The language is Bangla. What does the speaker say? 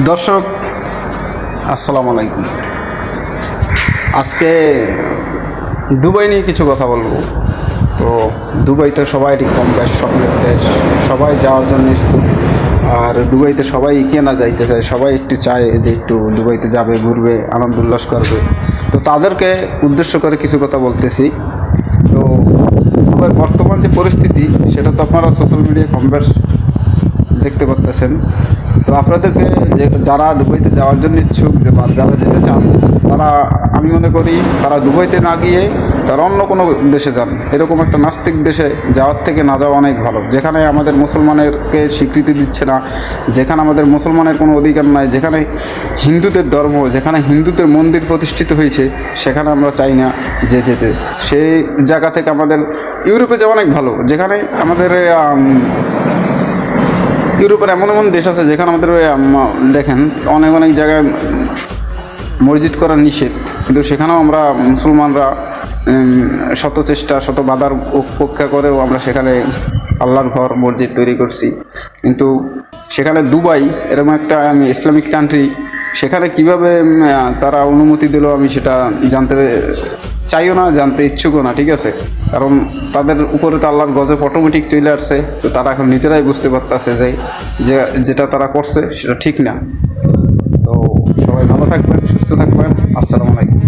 দর্শক আসসালামু আলাইকুম। আজকে দুবাই নিয়ে কিছু কথা বলবো। তো দুবাই তো সবাইরই কম বেশ স্বপ্নের দেশ, সবাই যাওয়ার জন্য ইচ্ছুক। আর দুবাইতে সবাই কেনা যাইতে চায়, সবাই একটু চায় যে একটু দুবাইতে যাবে, ঘুরবে, আনন্দ উল্লাস করবে। তো তাদেরকে উদ্দেশ্য করে কিছু কথা বলতেছি। তো দুবাইয়ের বর্তমান যে পরিস্থিতি সেটা তো আপনারা সোশ্যাল মিডিয়ায় কম বেশ দেখতে পারতেছেন। তো আপনাদেরকে যে যারা দুবাইতে যাওয়ার জন্য ইচ্ছুক, যে যারা যেতে চান, তারা আমি মনে করি তারা দুবাইতে না গিয়ে তারা অন্য কোনো দেশে যান। এরকম একটা নাস্তিক দেশে যাওয়ার থেকে না যাওয়া অনেক ভালো, যেখানে আমাদের মুসলমানেরকে স্বীকৃতি দিচ্ছে না, যেখানে আমাদের মুসলমানের কোনো অধিকার নাই, যেখানে হিন্দুদের ধর্ম, যেখানে হিন্দুদের মন্দির প্রতিষ্ঠিত হয়েছে, সেখানে আমরা চাই না যে যেতে। সেই জায়গা থেকে আমাদের ইউরোপে যাওয়া অনেক ভালো, যেখানে আমাদের ইউরোপের এমন এমন দেশ আছে যেখানে আমাদের দেখেন অনেক অনেক জায়গায় মসজিদ করা নিষেধ, কিন্তু সেখানেও আমরা মুসলমানরা শত চেষ্টা শত বাধার উপেক্ষা করেও আমরা সেখানে আল্লাহর ঘর মসজিদ তৈরি করছি। কিন্তু সেখানে দুবাই এরকম একটা ইসলামিক কান্ট্রি, সেখানে কিভাবে তারা অনুমতি দিল আমি সেটা জানতে চাইও না, জানতে ইচ্ছুকও না, ঠিক আছে? কারণ তাদের উপরে তো আল্লাহর গজব অটোমেটিক চলে আসছে। তো তারা এখন নিজেরাই বুঝতে পারতেছে যে যেটা তারা করছে সেটা ঠিক না। তো সবাই ভালো থাকবেন, সুস্থ থাকবেন। আসসালামু আলাইকুম।